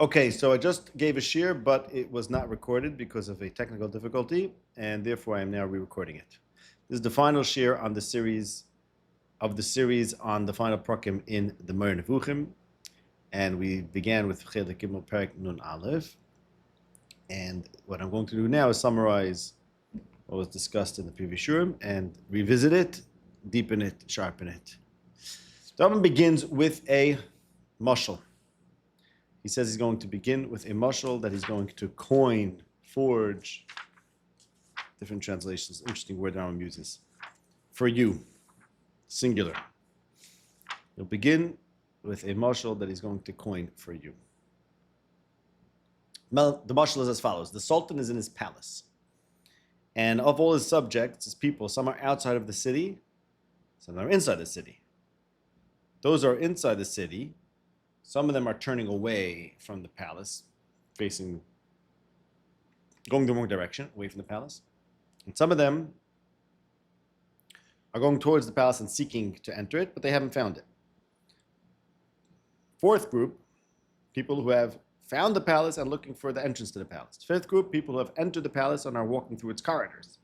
Okay, so I just gave a shir, but it was not recorded because of a technical difficulty, and therefore I am now re-recording it. This is the final shir on the series on the final prakim in the Moreh Nevuchim, and we began with Chelek Gimel Perek Nun Aleph. And what I'm going to do now is summarize what was discussed in the previous shurim and revisit it, deepen it, sharpen it. The Rambam begins with a mashal. He says he's going to begin with a mashal that he's going to coin, forge, different translations, interesting word the Rambam uses, for you, singular. He'll begin with a mashal that he's going to coin for you. The mashal is as follows. The sultan is in his palace. And of all his subjects, his people, some are outside of the city, some are inside the city. Those who are inside the city, some of them are turning away from the palace, going the wrong direction, away from the palace. And some of them are going towards the palace and seeking to enter it, but they haven't found it. Fourth group, people who have found the palace and looking for the entrance to the palace. Fifth group, people who have entered the palace and are walking through its corridors.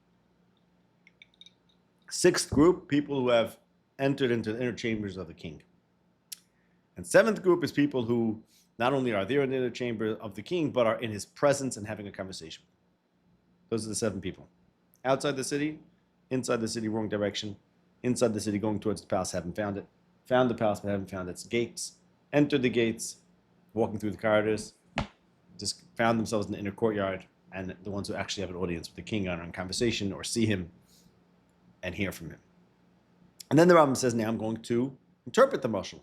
Sixth group, people who have entered into the inner chambers of the king. And seventh group is people who not only are there in the inner chamber of the king, but are in his presence and having a conversation. Those are the seven people. Outside the city, inside the city, wrong direction. Inside the city, going towards the palace, haven't found it. Found the palace, but haven't found its gates. Entered the gates, walking through the corridors, just found themselves in the inner courtyard, and the ones who actually have an audience with the king are in conversation or see him and hear from him. And then the Rambam says, now I'm going to interpret the mashal.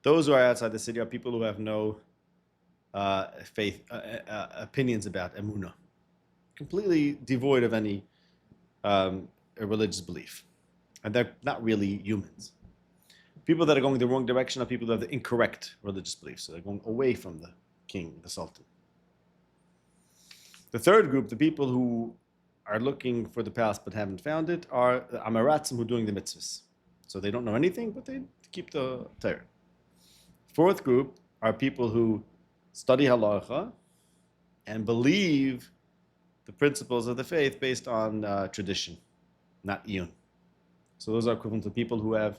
Those who are outside the city are people who have no opinions about emunah, completely devoid of any religious belief. And they're not really humans. People that are going the wrong direction are people that have the incorrect religious beliefs. So they're going away from the king, the sultan. The third group, the people who are looking for the palace but haven't found it, are the amaratzim who are doing the mitzvahs. So they don't know anything, but they keep the Torah. Fourth group are people who study halacha and believe the principles of the faith based on tradition, not iyun. So those are equivalent to people who have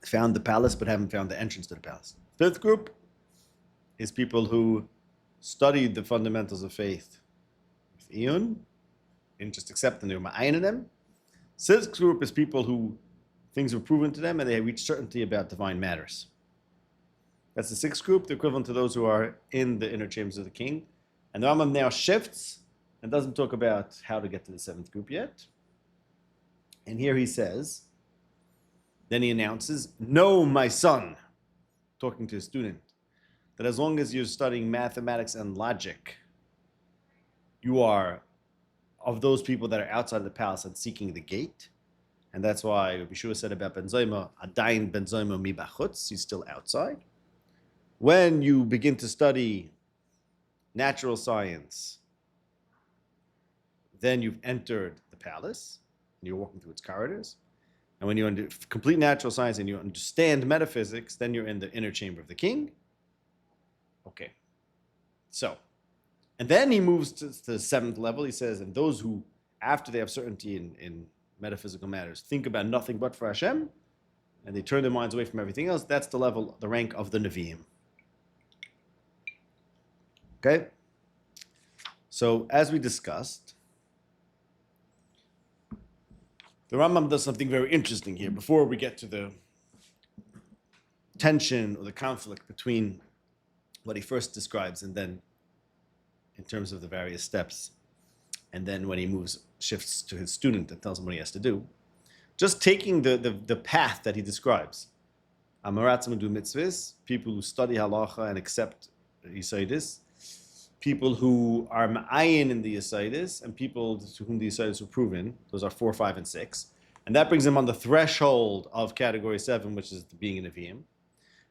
found the palace but haven't found the entrance to the palace. Fifth group is people who studied the fundamentals of faith with iyun, and just accept them, they were ma'ayin in them. Sixth group is people who things were proven to them and they reach certainty about divine matters. That's the sixth group, the equivalent to those who are in the inner chambers of the king. And the Rambam now shifts and doesn't talk about how to get to the seventh group yet. And here he says, then he announces, know, my son, talking to his student, that as long as you're studying mathematics and logic, you are of those people that are outside of the palace and seeking the gate. And that's why Yeshua said about Ben Zoma, Adayin Ben Zoma mi bachutz, he's still outside. When you begin to study natural science, then you've entered the palace, and you're walking through its corridors. And when you're in complete natural science and you understand metaphysics, then you're in the inner chamber of the king. Okay. So, and then he moves to the seventh level. He says, and those who, after they have certainty in metaphysical matters, think about nothing but for Hashem, and they turn their minds away from everything else, that's the level, the rank of the Nevi'im. Okay? So, as we discussed, the Rambam does something very interesting here before we get to the tension or the conflict between what he first describes and then in terms of the various steps, and then when he shifts to his student and tells him what he has to do. Just taking the path that he describes. Amaratzim do mitzvahs, people who study halacha and accept Yisaidis, people who are ma'ayin in the Yisaidis, and people to whom the Yisaidis were proven. Those are 4, 5, and 6. And that brings them on the threshold of category 7, which is being a Nevi'im.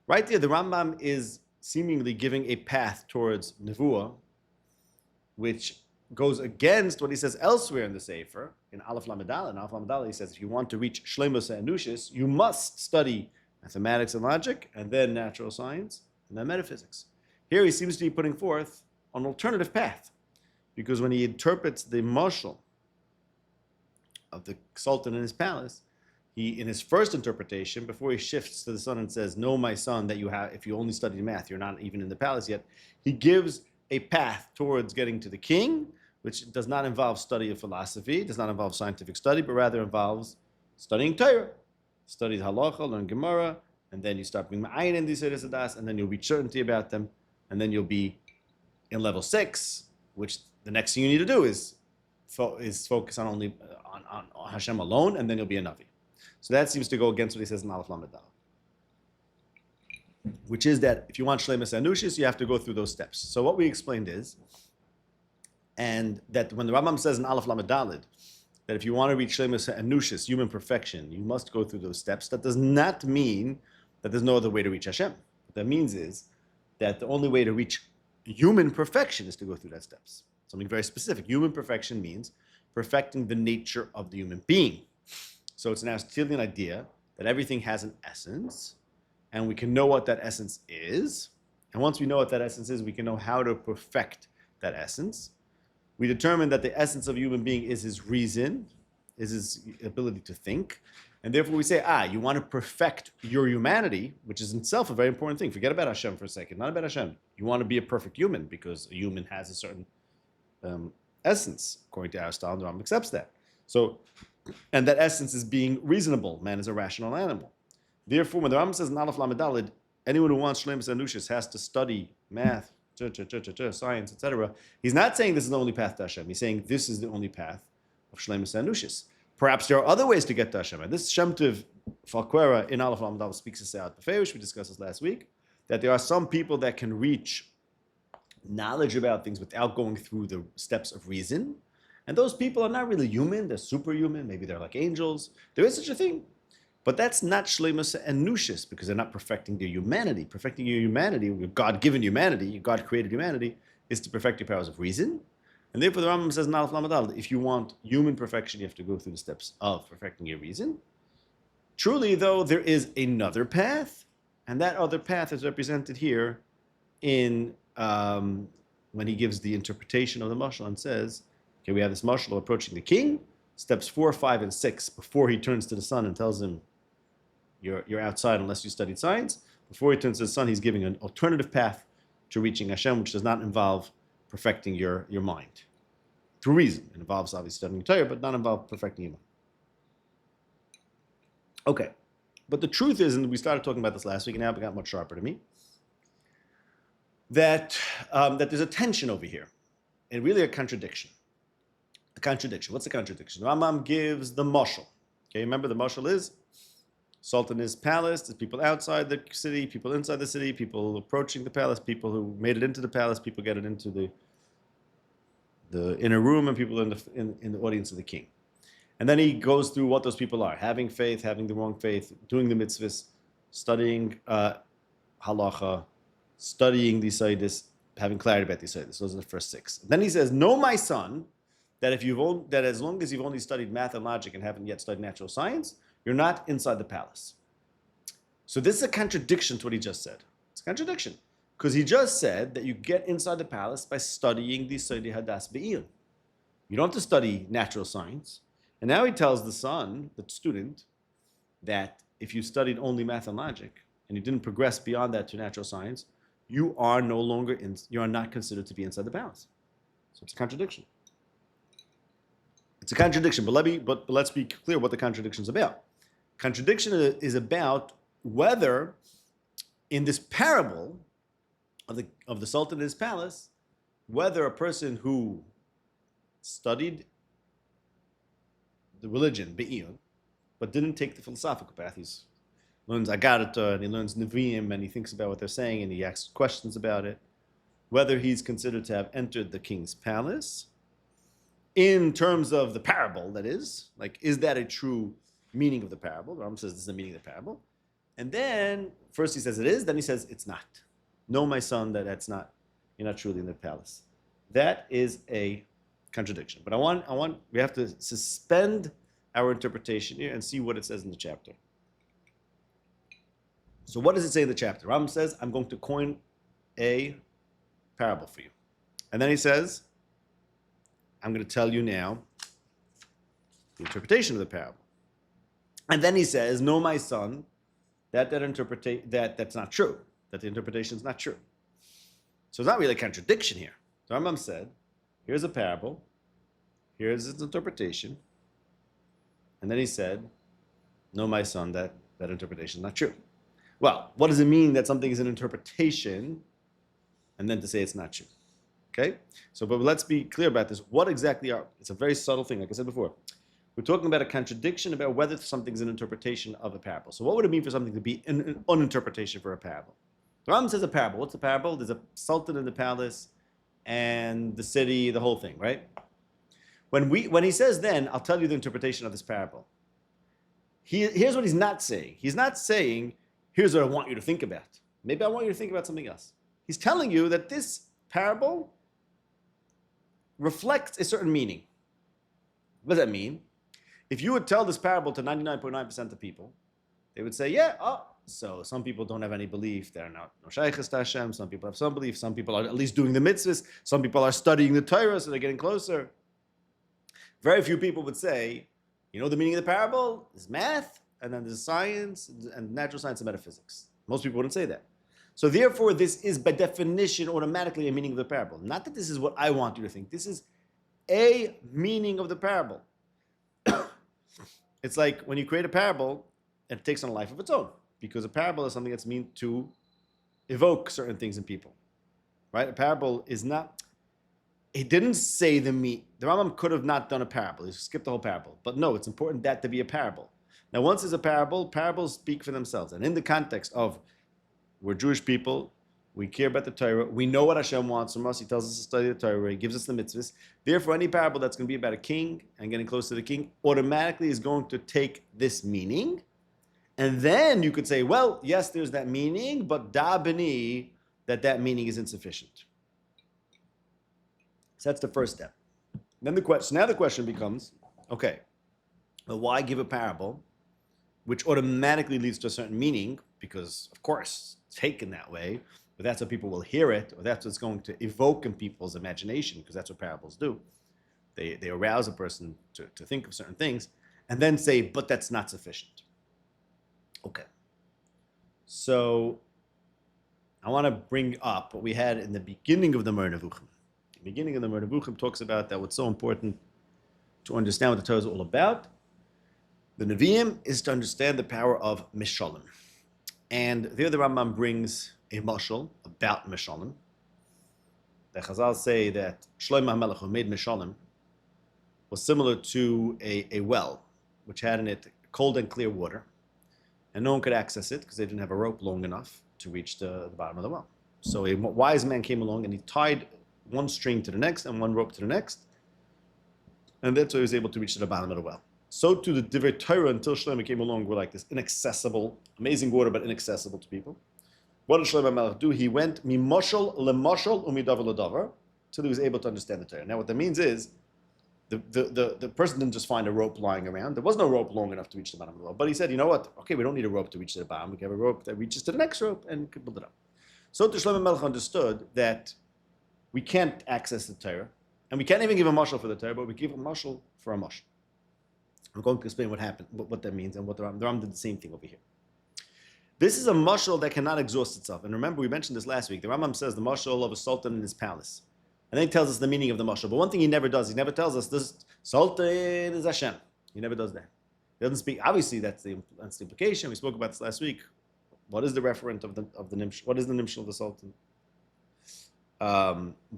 Right there, the Rambam is seemingly giving a path towards Nevuah, which goes against what he says elsewhere in the Sefer, in Aleph Lamed Daled. In Aleph Lamed Daled, he says, if you want to reach Shlomo Anushis, you must study mathematics and logic, and then natural science, and then metaphysics. Here he seems to be putting forth an alternative path, because when he interprets the mashal of the sultan in his palace, he, in his first interpretation, before he shifts to the son and says, "Know, my son, that you have, if you only study math, you're not even in the palace yet," he gives a path towards getting to the king, which does not involve study of philosophy, does not involve scientific study, but rather involves studying Torah. Study halacha, learn Gemara, and then you start being ma'ayin in these Hadas, and then you'll reach certainty about them, and then you'll be in level 6, which the next thing you need to do is focus on only on Hashem alone, and then you'll be a Navi. So that seems to go against what he says in Aleph Lamed Daled, which is that if you want Shleimus Anushis, you have to go through those steps. So what we explained is, and that when the Rambam says in Aleph Lamed Daled, that if you want to reach Shleimus Anushis, human perfection, you must go through those steps. That does not mean that there's no other way to reach Hashem. What that means is that the only way to reach human perfection is to go through that steps. Something very specific. Human perfection means perfecting the nature of the human being. So it's an Aristotelian idea that everything has an essence, and we can know what that essence is. And once we know what that essence is, we can know how to perfect that essence. We determine that the essence of a human being is his reason, is his ability to think. And therefore we say, you want to perfect your humanity, which is in itself a very important thing. Forget about Hashem for a second, not about Hashem. You want to be a perfect human because a human has a certain essence. According to Aristotle, the Rambam accepts that. So, and that essence is being reasonable. Man is a rational animal. Therefore, when the Rambam says in Aleph Lamed Daled, anyone who wants Shleimus Anushis has to study math, science, etc. He's not saying this is the only path to Hashem. He's saying this is the only path of Shleimus Anushis. Perhaps there are other ways to get to Hashem. And this Shem Tov Falquera in Aleph Lamed Daled speaks this out. We discussed this last week, that there are some people that can reach knowledge about things without going through the steps of reason. And those people are not really human. They're superhuman. Maybe they're like angels. There is such a thing. But that's not Shleimus Anushis, because they're not perfecting their humanity. Perfecting your humanity, your God-given humanity, your God-created humanity, is to perfect your powers of reason. And therefore the Rambam says in Aleph Lamed Daled, if you want human perfection, you have to go through the steps of perfecting your reason. Truly, though, there is another path, and that other path is represented here in when he gives the interpretation of the mashal and says, okay, we have this mashal approaching the king, steps 4, 5, and 6, before he turns to the son and tells him, you're outside unless you studied science. Before he turns to the son, he's giving an alternative path to reaching Hashem, which does not involve perfecting your mind through reason. It involves obviously studying Torah, but not involve perfecting your mind. Okay, but the truth is, and we started talking about this last week, and now it got much sharper to me, that there's a tension over here, and really a contradiction. A contradiction. What's the contradiction? Rambam gives the mashal. Okay, remember the mashal is Sultan in his palace. There's people outside the city, people inside the city, people approaching the palace, people who made it into the palace, people get it into the inner room, and people in the audience of the king. And then he goes through what those people are: having faith, having the wrong faith, doing the mitzvahs, studying halacha, studying the Yisaidis, having clarity about the Yisaidis. Those are the first 6. Then he says, "Know, my son, that that as long as you've only studied math and logic and haven't yet studied natural science, you're not inside the palace." So this is a contradiction to what he just said. It's a contradiction, because he just said that you get inside the palace by studying the Yisaidi Hadas Be'iyun. You don't have to study natural science. And now he tells the son, the student, that if you studied only math and logic and you didn't progress beyond that to natural science, you are no longer you are not considered to be inside the palace. So it's a contradiction. It's a contradiction, but let's be clear what the contradiction is about. Contradiction is about whether, in this parable of the sultan in his palace, whether a person who studied the religion, Be'iyun, but didn't take the philosophical path, he learns Agarata, and he learns Nevi'im, and he thinks about what they're saying, and he asks questions about it, whether he's considered to have entered the king's palace, in terms of the parable, that is. Like, is that a true meaning of the parable? The Rambam says this is the meaning of the parable. And then, first he says it is, then he says it's not. Know, my son, that you're not truly in the palace. That is a contradiction. But we have to suspend our interpretation here and see what it says in the chapter. So what does it say in the chapter? Rambam says, I'm going to coin a parable for you. And then he says, I'm going to tell you now the interpretation of the parable. And then he says, no, my son, that's not true, that the interpretation is not true. So it's not really a contradiction here. The Rambam said, here's a parable, here's its interpretation, and then he said, no, my son, that interpretation is not true. Well, what does it mean that something is an interpretation and then to say it's not true? Okay? So, but let's be clear about this. What exactly it's a very subtle thing, like I said before. We're talking about a contradiction about whether something's an interpretation of a parable. So what would it mean for something to be an interpretation for a parable? The Rambam says a parable. What's a parable? There's a sultan in the palace and the city, the whole thing, right? When he says then, I'll tell you the interpretation of this parable. Here's what he's not saying. He's not saying, here's what I want you to think about. Maybe I want you to think about something else. He's telling you that this parable reflects a certain meaning. What does that mean? If you would tell this parable to 99.9% of people, they would say, so some people don't have any belief, they're not no shaykhs to Hashem, some people have some belief, some people are at least doing the mitzvahs, some people are studying the Torah, so they're getting closer. Very few people would say, the meaning of the parable is math, and then there's science, and natural science and metaphysics. Most people wouldn't say that. So therefore, this is by definition automatically a meaning of the parable. Not that this is what I want you to think. This is a meaning of the parable. It's like when you create a parable, it takes on a life of its own. Because a parable is something that's meant to evoke certain things in people. Right? A parable is not... He didn't say the Rambam could have not done a parable. He skipped the whole parable. But no, it's important that to be a parable. Now, once there's a parable, parables speak for themselves. And in the context of we're Jewish people, we care about the Torah, we know what Hashem wants from us, He tells us to study the Torah, He gives us the mitzvahs. Therefore, any parable that's going to be about a king and getting close to the king automatically is going to take this meaning. And then you could say, well, yes, there's that meaning, but da b'ni, that meaning is insufficient. So that's the first step. Then the question becomes, okay, well, why give a parable which automatically leads to a certain meaning? Because, of course, it's taken that way, but that's how people will hear it, or that's what's going to evoke in people's imagination, because that's what parables do. They arouse a person to think of certain things, and then say, but that's not sufficient. Okay. So I want to bring up what we had in the beginning of the Moreh Nevuchim. The beginning of the Moreh Nevuchim talks about that what's so important to understand what the Torah is all about. The Nevi'im is to understand the power of Mishalim. And there the Rambam brings a mashal about Mishalim. The Chazal say that Shlomo HaMelech, who made Mishalim, was similar to a well, which had in it cold and clear water. And no one could access it because they didn't have a rope long enough to reach the bottom of the well. So a wise man came along and he tied one string to the next and one rope to the next. And that's how he was able to reach to the bottom of the well. So too the Divrei Torah until Shlomo came along were like this inaccessible, amazing water, but inaccessible to people. What did Shlomo HaMelech do? He went mimoshel lemoshel umidavar ledavar till he was able to understand the Torah. Now what that means is the person didn't just find a rope lying around. There was no rope long enough to reach the bottom of the well. But he said, you know what? Okay, we don't need a rope to reach to the bottom. We can have a rope that reaches to the next rope and could build it up. So Shlomo HaMelech understood that we can't access the Torah, and we can't even give a mashal for the Torah, but we give a mashal for a mashal. I'm going to explain what happened, what that means, and what the Rambam did the same thing over here. This is a mashal that cannot exhaust itself. And remember, we mentioned this last week. The Rambam says the mashal of a sultan in his palace. And then he tells us the meaning of the mashal. But one thing he never does, he never tells us this sultan is Hashem. He never does that. He doesn't speak. Obviously, that's the implication. We spoke about this last week. What is the referent of the nimshal? What is the nimshal of the sultan?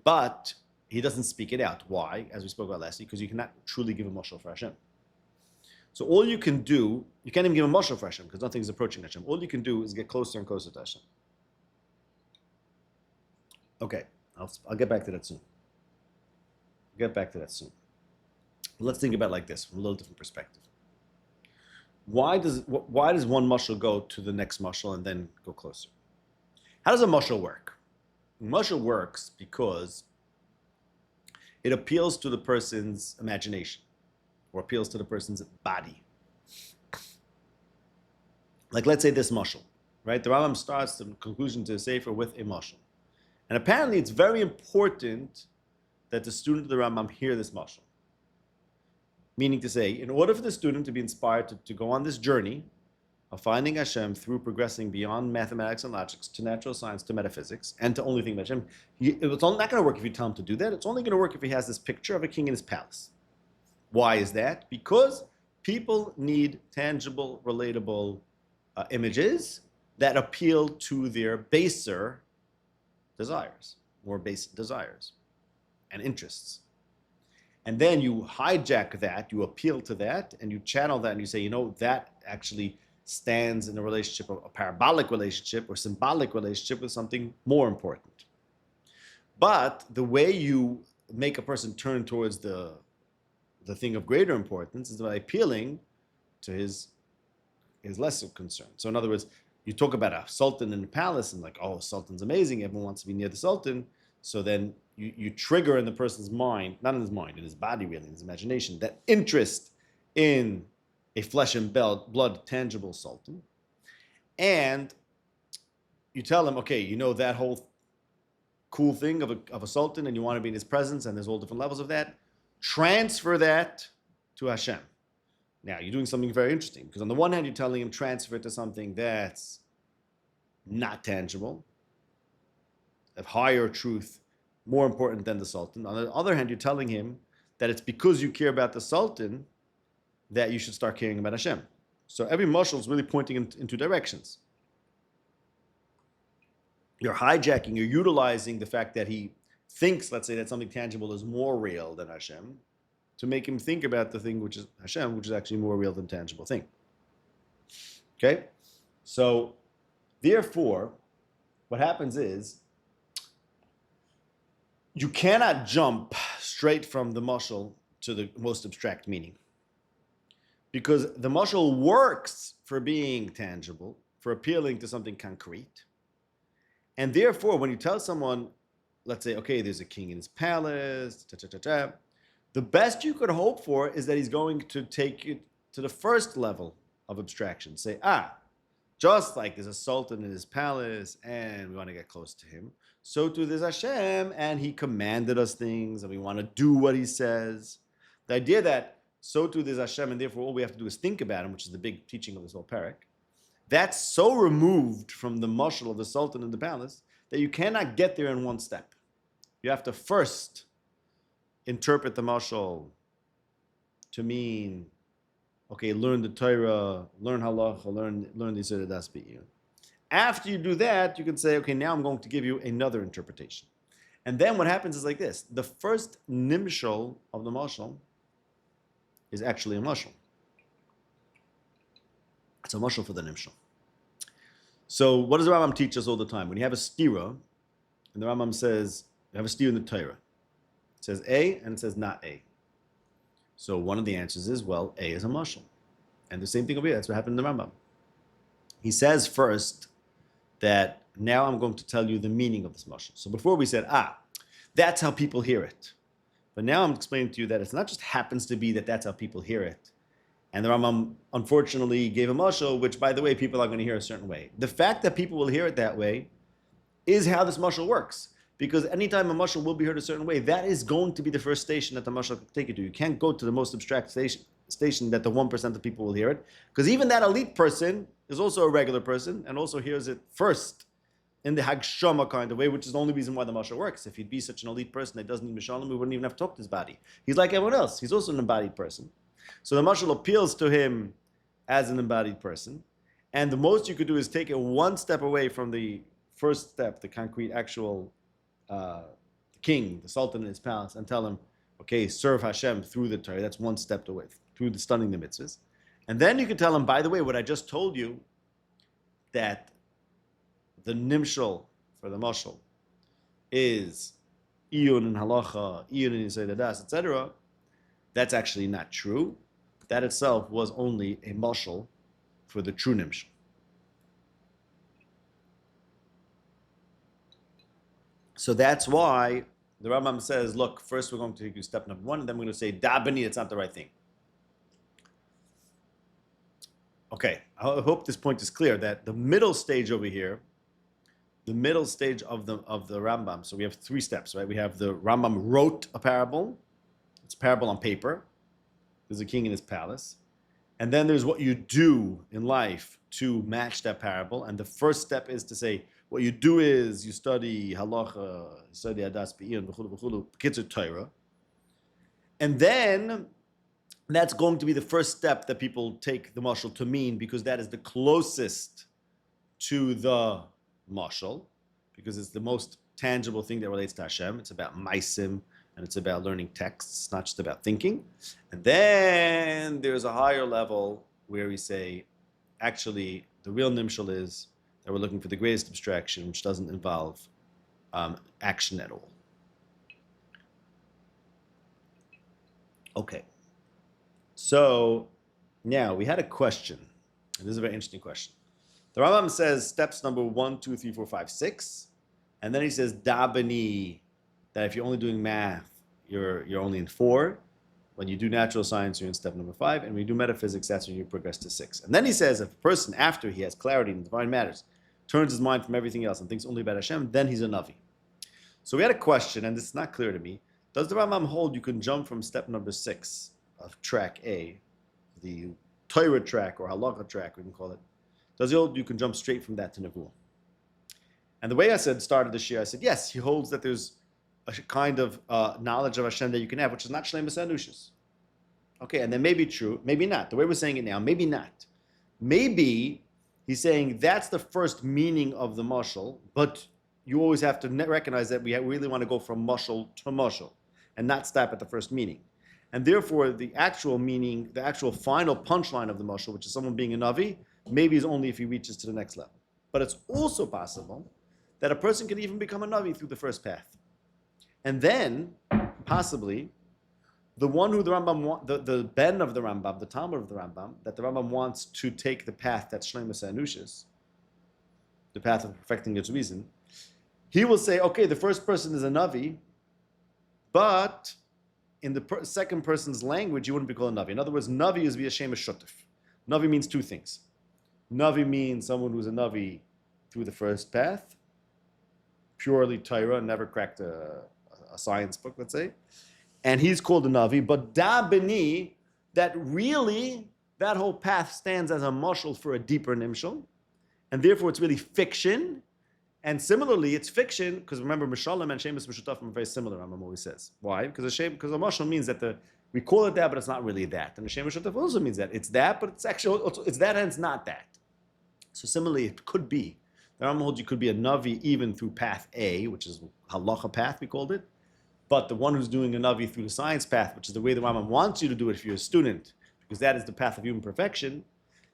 But he doesn't speak it out. Why? As we spoke about last week, because you cannot truly give a mashal for Hashem. So all you can do, you can't even give a mashal for Hashem because nothing is approaching Hashem. All you can do is get closer and closer to Hashem. Okay, I'll get back to that soon. Let's think about it like this from a little different perspective. Why does one mashal go to the next mashal and then go closer? How does a mashal work? A mashal works because It appeals to the person's imagination or appeals to the person's body. Like, let's say this mashal, right? The Rambam starts the conclusion to the Sefer with a mashal. And apparently it's very important that the student of the Rambam hear this mashal. Meaning to say, in order for the student to be inspired to go on this journey of finding Hashem through progressing beyond mathematics and logic to natural science to metaphysics and to only think about Hashem, it's not going to work if you tell him to do that. It's only going to work if he has this picture of a king in his palace. Why is that? Because people need tangible, relatable images that appeal to their baser desires, more basic desires and interests. And then you hijack that, you appeal to that, and you channel that, and you say, that actually stands in a relationship, a parabolic relationship or symbolic relationship with something more important. But the way you make a person turn towards the thing of greater importance is by appealing to his lesser concern. So in other words, you talk about a sultan in the palace and sultan's amazing, everyone wants to be near the sultan. So then you trigger in the person's mind, not in his mind, in his body really, in his imagination, that interest in a flesh and blood tangible sultan. And you tell him, okay, that whole cool thing of a sultan and you want to be in his presence and there's all different levels of that. Transfer that to Hashem. Now, you're doing something very interesting because on the one hand, you're telling him transfer it to something that's not tangible, of higher truth, more important than the sultan. On the other hand, you're telling him that it's because you care about the sultan that you should start caring about Hashem. So every mashal is really pointing in two directions. You're hijacking, you're utilizing the fact that he thinks, let's say, that something tangible is more real than Hashem, to make him think about the thing which is Hashem, which is actually more real than tangible thing. Okay? So, therefore, what happens is, you cannot jump straight from the mashal to the most abstract meaning. Because the mashal works for being tangible, for appealing to something concrete. And therefore, when you tell someone, let's say, okay, there's a king in his palace, the best you could hope for is that he's going to take it to the first level of abstraction. Say, just like there's a sultan in his palace and we want to get close to him, so too there's Hashem and he commanded us things and we want to do what he says. The idea that so too there's Hashem and therefore all we have to do is think about him, which is the big teaching of this whole parak, that's so removed from the mashal of the sultan in the palace that you cannot get there in one step. You have to first interpret the mashal to mean, okay, learn the Torah, learn halacha, learn the Yisod das B'iyun. After you do that, you can say, okay, now I'm going to give you another interpretation. And then what happens is like this. The first nimshal of the mashal is actually a mashal. It's a mashal for the nimshal. So what does the Rambam teach us all the time? When you have a stira, and the Rambam says, you have a stira in the Torah. It says A and it says not A. So one of the answers is, well, A is a mashal. And the same thing over here, that's what happened in the Rambam. He says first that now I'm going to tell you the meaning of this mashal. So before we said, that's how people hear it. But now I'm explaining to you that it not just happens to be that that's how people hear it. And the Rambam unfortunately gave a mashal, which by the way, people are going to hear a certain way. The fact that people will hear it that way is how this mashal works. Because anytime a mashal will be heard a certain way, that is going to be the first station that the mashal can take you to. You can't go to the most abstract station that the 1% of people will hear it. Because even that elite person is also a regular person and also hears it first in the hagshama kind of way, which is the only reason why the mashal works. If he'd be such an elite person that doesn't need mishalim, we wouldn't even have to talk to his body. He's like everyone else. He's also an embodied person. So the mashal appeals to him as an embodied person. And the most you could do is take it one step away from the first step, the concrete actual the king, the sultan in his palace, and tell him, okay, serve Hashem through the Torah. That's one step away, through the stunning the mitzvahs. And then you can tell him, by the way, what I just told you, that the nimshal for the mashal is iyun and halacha, iyun and yisod das, etc. That's actually not true. That itself was only a mashal for the true nimshal. So that's why the Rambam says, look, first we're going to take you step number one, and then we're going to say, dabani, it's not the right thing. Okay, I hope this point is clear, that the middle stage over here, the middle stage of the Rambam, so we have three steps, right? We have the Rambam wrote a parable. It's a parable on paper. There's a king in his palace. And then there's what you do in life to match that parable. And the first step is to say, what you do is you study halacha, you study adas be'iyun, v'chulu, kitzur Torah. And then that's going to be the first step that people take the mashal to mean, because that is the closest to the mashal, because it's the most tangible thing that relates to Hashem. It's about maisim, and it's about learning texts. It's not just about thinking. And then there's a higher level where we say, actually, the real nimshal is that we're looking for the greatest abstraction, which doesn't involve action at all. Okay. So now we had a question, and this is a very interesting question. The Rambam says steps number 1, 2, 3, 4, 5, 6, and then he says dabani, that if you're only doing math, you're only in 4. When you do natural science, you're in step number 5, and when you do metaphysics, that's when you progress to 6. And then he says if a person, after he has clarity in divine matters, turns his mind from everything else and thinks only about Hashem, then he's a Navi. So we had a question, and this is not clear to me. Does the Rambam hold you can jump from step number 6 of track A, the Torah track or halacha track, we can call it? Does he hold you can jump straight from that to Nevuah? And the way I started this year, I said, yes, he holds that there's a kind of knowledge of Hashem that you can have, which is not Shlemus Anushis. Okay, and that may be true, maybe not. The way we're saying it now, maybe not. Maybe he's saying that's the first meaning of the mashal, but you always have to recognize that we really want to go from mashal to mashal and not stop at the first meaning. And therefore, the actual meaning, the actual final punchline of the mashal, which is someone being a Navi, maybe is only if he reaches to the next level. But it's also possible that a person can even become a Navi through the first path. And then, possibly, the one who the Rambam, the ben of the Rambam, the Talmud of the Rambam, that the Rambam wants to take the path that's Shlemus Anushis, the path of perfecting its reason, he will say, okay, the first person is a Navi, but in the second person's language, you wouldn't be called a Navi. In other words, Navi is via Shem Shutuf. Navi means two things. Navi means someone who's a Navi through the first path, purely Torah, never cracked a science book, let's say. And he's called a Navi. But Dabini, that really, that whole path stands as a mashal for a deeper nimshal. And therefore, it's really fiction. And similarly, it's fiction, because remember, Mishalem and Shemus Mishutafim are very similar, Rambam always says. Why? Because a mashal means that we call it that, but it's not really that. And the Shemus Mishutaf also means that. It's that, but it's actually, it's that and it's not that. So similarly, it could be. The Rambam holds you could be a Navi even through path A, which is halacha path, we called it. But the one who's doing a Navi through the science path, which is the way the Rambam wants you to do it if you're a student, because that is the path of human perfection,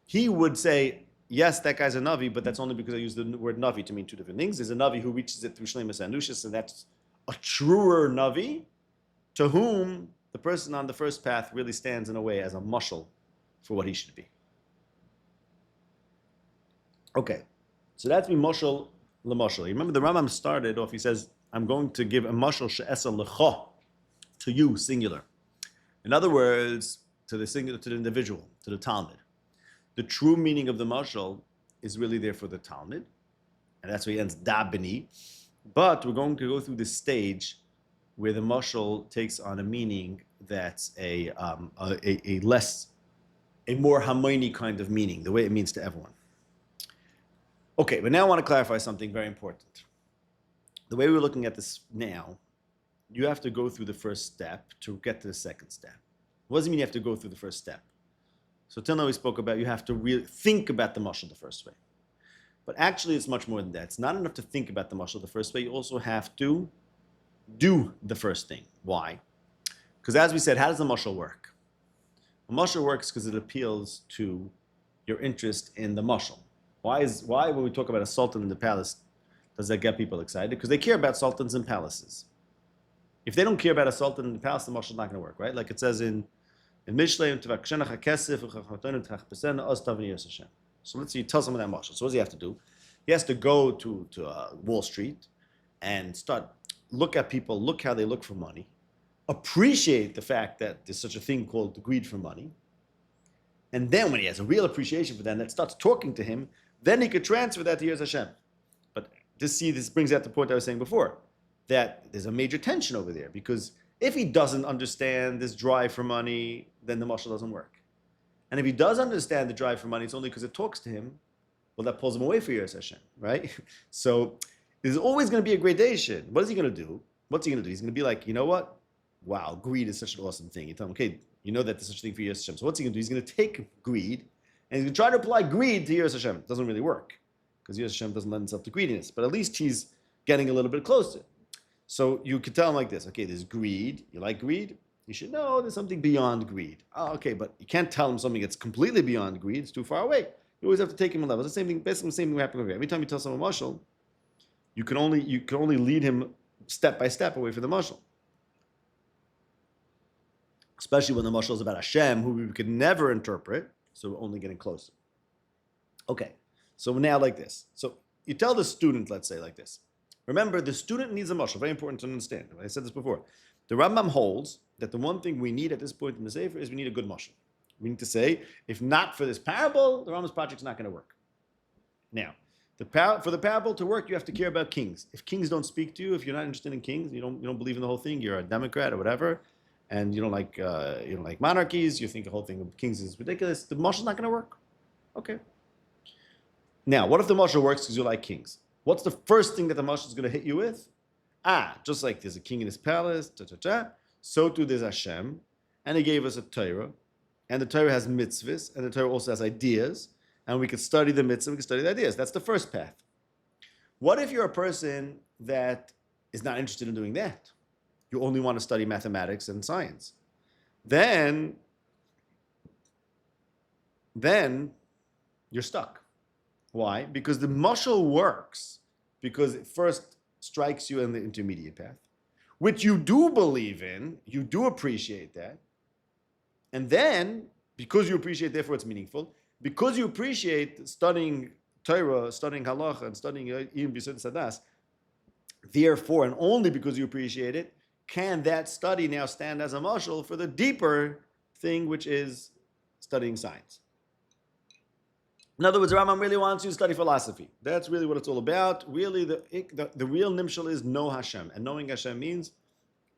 he would say, yes, that guy's a Navi, but that's only because I use the word Navi to mean two different things. There's a Navi who reaches it through Shlemus Anushis, and that's a truer Navi, to whom the person on the first path really stands in a way as a mashal for what he should be. Okay, so that's me mashal l'mashal. Remember, the Rambam started off, he says, I'm going to give a mashal she'esa l'cha, to you, singular. In other words, to the singular, to the individual, to the Talmud. The true meaning of the mashal is really there for the Talmud, and that's where he ends dabini. But we're going to go through this stage where the mashal takes on a meaning that's a more harmony kind of meaning, the way it means to everyone. Okay, but now I want to clarify something very important. The way we're looking at this now, you have to go through the first step to get to the second step. What does it mean you have to go through the first step? So till now we spoke about you have to really think about the mashal the first way. But actually it's much more than that. It's not enough to think about the mashal the first way. You also have to do the first thing. Why? Because as we said, how does the mashal work? The mashal works because it appeals to your interest in the mashal. Why when we talk about a sultan in the palace, does that get people excited? Because they care about sultans and palaces. If they don't care about a sultan in the palace, the mashal is not going to work, right? Like it says in Mishneh Torah. So let's see, tell someone that mashal. So what does he have to do? He has to go to Wall Street and start look at people, look how they look for money, appreciate the fact that there's such a thing called greed for money, and then when he has a real appreciation for that, and that starts talking to him, then he could transfer that to Yiras Hashem. But this brings out the point I was saying before, that there's a major tension over there, because if he doesn't understand this drive for money, then the mashal doesn't work. And if he does understand the drive for money, it's only because it talks to him, well, that pulls him away from Yiras Hashem, right? So there's always going to be a gradation. What is he going to do? What's he going to do? He's going to be like, you know what? Wow, greed is such an awesome thing. You tell him, okay, you know that there's such a thing for Yiras Hashem. So what's he going to do? He's going to take greed, and he's going to try to apply greed to Yiras Hashem. It doesn't really work, because Yiras Hashem doesn't lend itself to greediness. But at least he's getting a little bit closer. So you could tell him like this, okay, there's greed. You like greed? You should know there's something beyond greed. Oh, okay, but you can't tell him something that's completely beyond greed. It's too far away. You always have to take him a level. It's the same thing, basically the same thing happening over here. Every time you tell someone mashal, you can only lead him step by step away from the mashal. Especially when the mashal is about Hashem, who we could never interpret, so we're only getting closer. Okay, so now like this. So you tell the student, let's say like this. Remember, the student needs a mashal. Very important to understand. I said this before. The Rambam holds that the one thing we need at this point in the Sefer is we need a good mashal. We need to say, if not for this parable, the Rambam's project is not going to work. Now, for the parable to work, you have to care about kings. If kings don't speak to you, if you're not interested in kings, you don't believe in the whole thing, you're a Democrat or whatever, and you don't like monarchies, you think the whole thing of kings is ridiculous, the mashal's not going to work. Okay. Now, what if the mashal works because you like kings? What's the first thing that the mashal is going to hit you with? Just like there's a king in his palace, so too there's Hashem, and he gave us a Torah, and the Torah has mitzvahs, and the Torah also has ideas, and we could study the mitzvah, we could study the ideas. That's the first path. What if you're a person that is not interested in doing that? You only want to study mathematics and science. Then you're stuck. Why? Because the mashal works because it first strikes you in the intermediate path, which you do believe in, you do appreciate that. And then, because you appreciate, therefore it's meaningful, because you appreciate studying Torah, studying halacha, and studying Iyun B'Yesod Sadas, therefore, and only because you appreciate it, can that study now stand as a mashal for the deeper thing, which is studying science. In other words, the Rambam really wants you to study philosophy. That's really what it's all about. Really, the real nimshal is know Hashem. And knowing Hashem means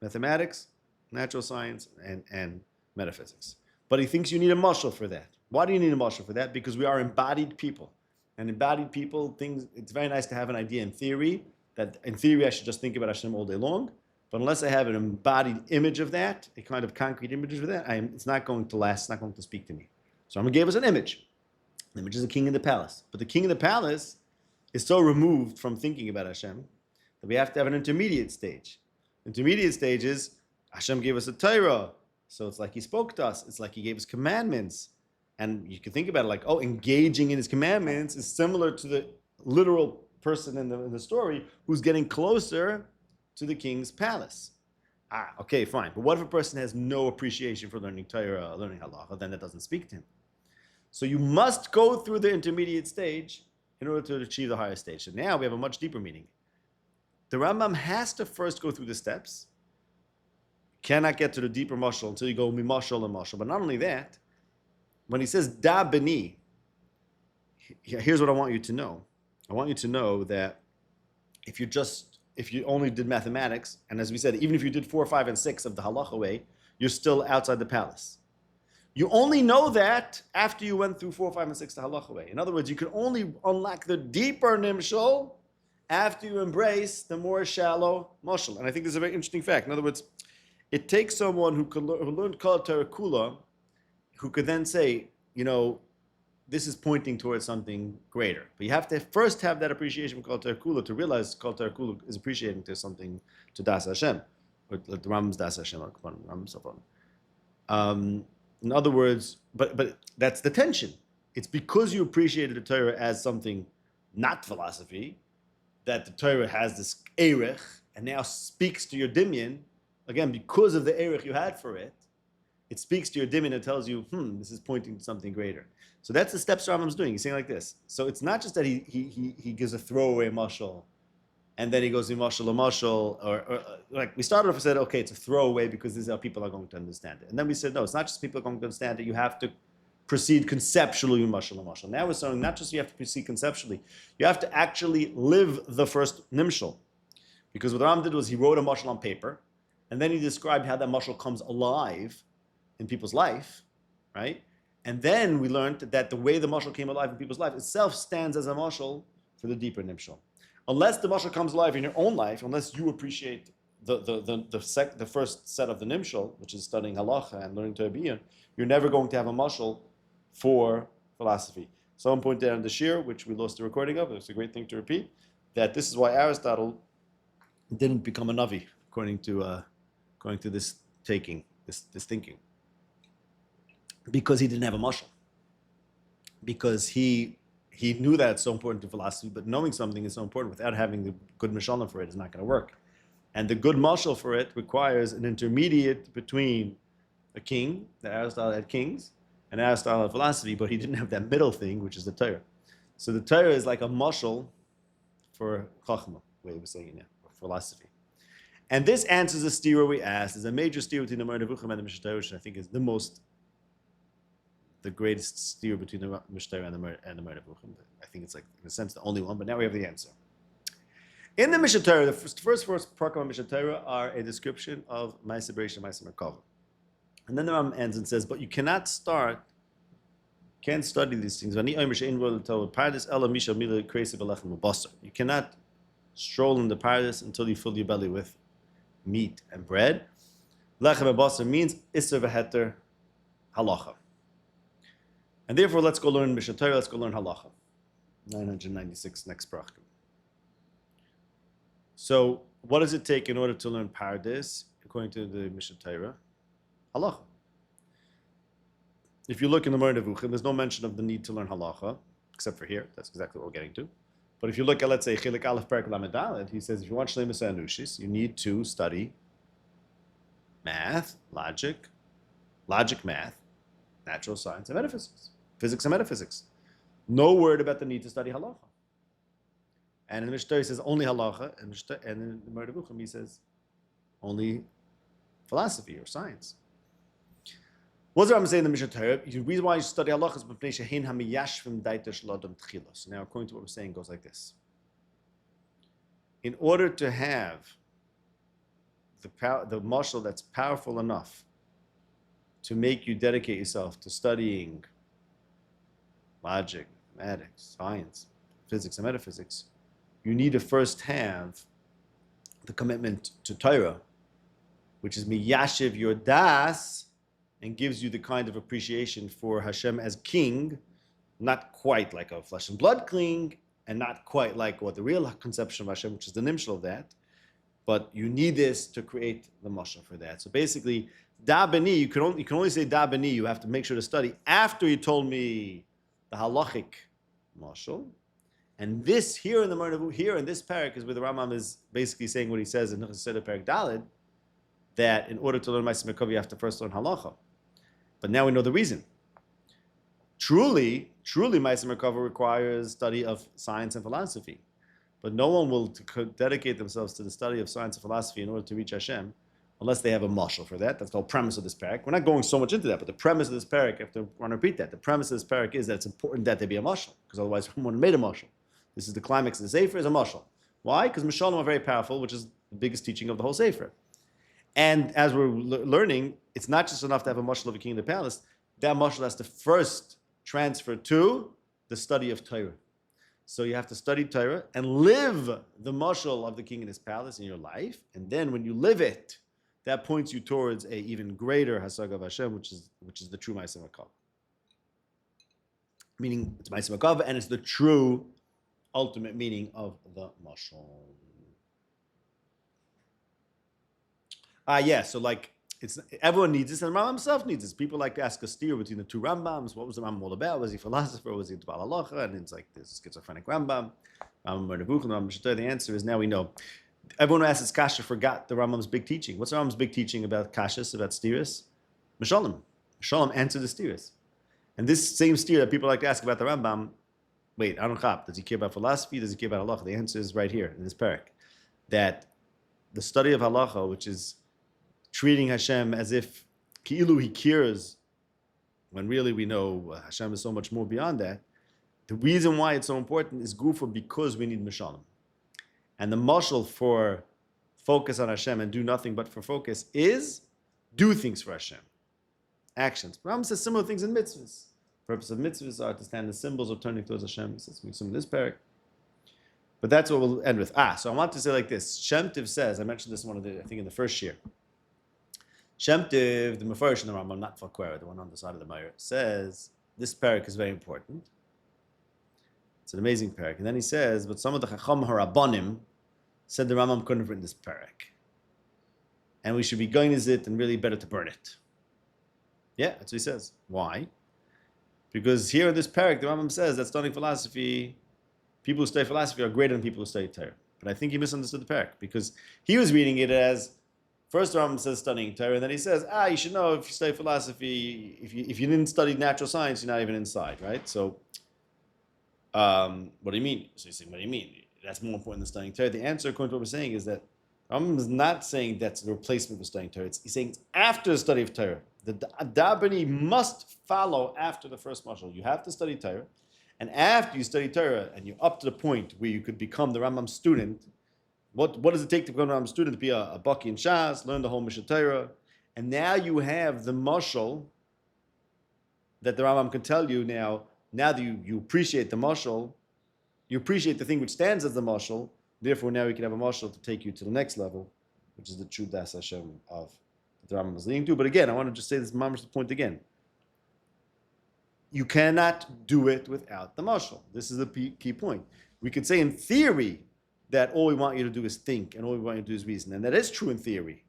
mathematics, natural science, and metaphysics. But he thinks you need a mashal for that. Why do you need a mashal for that? Because we are embodied people. And embodied people, it's very nice to have an idea in theory, that in theory I should just think about Hashem all day long. But unless I have an embodied image of that, a kind of concrete image of that, it's not going to last, it's not going to speak to me. So Rambam gave us an image. The image is a king in the palace. But the king in the palace is so removed from thinking about Hashem that we have to have an intermediate stage. Intermediate stage is Hashem gave us a Torah. So it's like he spoke to us. It's like he gave us commandments. And you can think about it like, engaging in his commandments is similar to the literal person in the story who's getting closer to the king's palace. Okay, fine. But what if a person has no appreciation for learning Torah, learning halacha? Then that doesn't speak to him. So you must go through the intermediate stage in order to achieve the higher stage. So now we have a much deeper meaning. The Rambam has to first go through the steps. Cannot get to the deeper mashal until you go mimashal and mashal. But not only that, when he says da beni, here's what I want you to know. I want you to know that if you only did mathematics, and as we said, even if you did 4, 5, and 6 of the halacha way, you're still outside the palace. You only know that after you went through 4, 5, and 6 the halacha way. In other words, you can only unlock the deeper nimshal after you embrace the more shallow mashal. And I think this is a very interesting fact. In other words, it takes someone who learned Kol Torah Kula, who could then say, this is pointing towards something greater. But you have to first have that appreciation for Kol Torah Kula to realize Kol Torah Kula is appreciating to something to Das Hashem, or the Rambam's Das Hashem, in other words, but that's the tension. It's because you appreciated the Torah as something not philosophy, that the Torah has this erech, and now speaks to your dimyan, again, because of the erech you had for it, it speaks to your dimyan and tells you, this is pointing to something greater. So that's the steps Rambam's doing. He's saying like this. So it's not just that he gives a throwaway mashal And then he goes, mashal, or like we started off and said, okay, it's a throwaway because this is how people are going to understand it. And then we said, no, it's not just people are going to understand it. You have to proceed conceptually with mashal. Now we're saying not just you have to proceed conceptually, you have to actually live the first nimshal. Because what Rambam did was he wrote a mashal on paper, and then he described how that mashal comes alive in people's life, right? And then we learned that the way the mashal came alive in people's life itself stands as a mashal for the deeper nimshal. Unless the mashal comes alive in your own life, unless you appreciate the first set of the nimshal, which is studying halacha and learning Torah b'iyun, you're never going to have a mashal for philosophy. Someone pointed out in the shir, which we lost the recording of, it's a great thing to repeat, that this is why Aristotle didn't become a navi, according to this thinking, because he didn't have a mashal. Because he knew that it's so important to philosophy, but knowing something is so important without having the good mashalim for it is not going to work. And the good mashal for it requires an intermediate between a king, that Aristotle had kings, and Aristotle had philosophy, but he didn't have that middle thing, which is the Torah. So the Torah is like a mashal for chachma, way of saying it now, or philosophy. And this answers a stira we asked. There's a major stira between the Mishneh Torah and the Mishneh Torah, which I think is the greatest stira between the Mishneh Torah and the Mishneh Torah. I think it's like, in a sense, the only one, but now we have the answer. In the Mishneh Torah, the first parak of Mishneh Torah are a description of Ma'aseh Bereishis and Ma'aseh Merkava. And then the Rambam ends and says, but you can't study these things. You cannot stroll in the paradise until you fill your belly with meat and bread. Lechem and basar means iser v'heter halacha. And therefore, let's go learn Mishneh Torah, let's go learn halacha. 996, next parak. So, what does it take in order to learn paradise, according to the Mishneh Torah? Halacha. If you look in the Moreh Nevuchim, there's no mention of the need to learn halacha, except for here. That's exactly what we're getting to. But if you look at, let's say, Chilik Aleph Perek Lamed Daled, he says if you want Shleimus Anushis, you need to study math, logic, math, natural science, and metaphysics. Physics and metaphysics. No word about the need to study halacha. And in the Mishneh Torah he says only halacha, and in the Moreh Nevuchim he says only philosophy or science. What's the Rambam saying in the Mishneh Torah? The reason why you study halacha is b'pnei shehein hamiyashvim daita shel adam tchilos. Now, according to what we're saying, it goes like this. In order to have the mashal that's powerful enough to make you dedicate yourself to studying logic, mathematics, science, physics, and metaphysics, you need to first have the commitment to Torah, which is miyashiv your das, and gives you the kind of appreciation for Hashem as king, not quite like a flesh and blood king, and not quite like what the real conception of Hashem, which is the nimshal of that, but you need this to create the mashal for that. So basically, da b'ni, you can only say da b'ni, you have to make sure to study after you told me the halachic mashal. And this here in the Moreh, here in this parak is where the Rambam is basically saying what he says in Chesed Parak Daled, that in order to learn Ma'aseh Merkava, you have to first learn halacha. But now we know the reason. Truly, Ma'aseh Merkava requires study of science and philosophy. But no one will dedicate themselves to the study of science and philosophy in order to reach Hashem unless they have a mashal for that. That's called premise of this parak. We're not going so much into that, but the premise of this parak, I have to want to repeat that. The premise of this parak is that it's important that there be a mashal, because otherwise someone would have made a mashal. This is the climax of the Sefer, is a mashal. Why? Because mashalim are very powerful, which is the biggest teaching of the whole Sefer. And as we're learning, it's not just enough to have a mashal of a king in the palace. That mashal has to first transfer to the study of Torah. So you have to study Torah and live the mashal of the king in his palace in your life. And then when you live it, that points you towards a even greater hasag of Hashem, which is the true Ma'aseh Merkava. Meaning it's Ma'aseh Merkava, and it's the true ultimate meaning of the mashal. So like everyone needs this, and Rambam himself needs this. People like to ask a steer between the two Rambams. What was the Rambam all about? Was he a philosopher? Was he a Bal Halacha? And it's like this schizophrenic Rambam. Rambam Nevuchim, Rambam Mishneh Torah. The answer is now we know. Everyone who asks this kasha forgot the Rambam's big teaching. What's the Rambam's big teaching about kashas, about steeris? Mishalim. Mishalim answered the steeris. And this same steer that people like to ask about the Rambam, wait, Aron Chap, does he care about philosophy? Does he care about halacha? The answer is right here in this parak. that the study of halacha, which is treating Hashem as if ki'ilu he cares, when really we know Hashem is so much more beyond that. The reason why it's so important is gufa because we need mishalim. And the mashal for focus on Hashem and do nothing but for focus is do things for Hashem. Actions. Rambam says similar things in mitzvahs. The purpose of mitzvahs are to stand the symbols of turning towards Hashem. He says some in this parak. But that's what we'll end with. So I want to say like this. Shem Tiv says, I mentioned this one I think in the first year. Shem Tiv, the Mefarish in the Rambam, not Fakwera, the one on the side of the Meir, says this parak is very important. It's an amazing parak. And then he says, but some of the Chacham Harabanim said the Rambam couldn't have written this parak. And we should be going to it and really better to burn it. Yeah, that's what he says. Why? Because here in this parak, the Rambam says that studying philosophy, people who study philosophy are greater than people who study Torah. But I think he misunderstood the parak because he was reading it as, first the Rambam says studying Torah, and then he says, you should know if you study philosophy, if you didn't study natural science, you're not even inside, right? So, what do you mean? So he's saying, what do you mean? That's more important than studying Torah. The answer, according to what we're saying, is that Rambam is not saying that's the replacement for studying Torah. He's saying it's after the study of Torah. The Dabani must follow after the first mashal. You have to study Torah. And after you study Torah and you're up to the point where you could become the Rambam student, what does it take to become a Rambam student? To be a Baki in Shas, learn the whole Mishneh Torah. And now you have the mashal that the Rambam can tell you now that you appreciate the mashal, you appreciate the thing which stands as the mashal, therefore now you can have a mashal to take you to the next level, which is the true Das Hashem of that the Rambam is leading to. But again, I want to just say this mamash point again. You cannot do it without the mashal. This is the key point. We could say in theory that all we want you to do is think and all we want you to do is reason. And that is true in theory.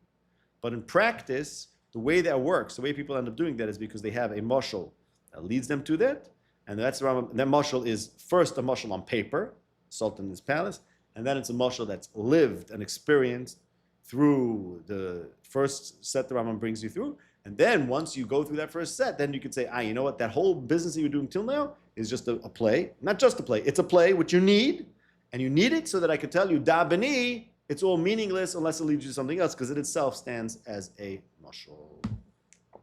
But in practice, the way that works, the way people end up doing that is because they have a mashal that leads them to that. And that's the Rambam. That mashal is first a mashal on paper, sultan in his palace, and then it's a mashal that's lived and experienced through the first set the Rambam brings you through. And then once you go through that first set, then you can say, you know what, that whole business that you're doing till now is just a play. Not just a play, it's a play which you need. And you need it so that I can tell you, da b'ni, it's all meaningless unless it leads you to something else, because it itself stands as a mashal.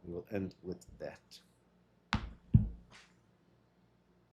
We will end with that.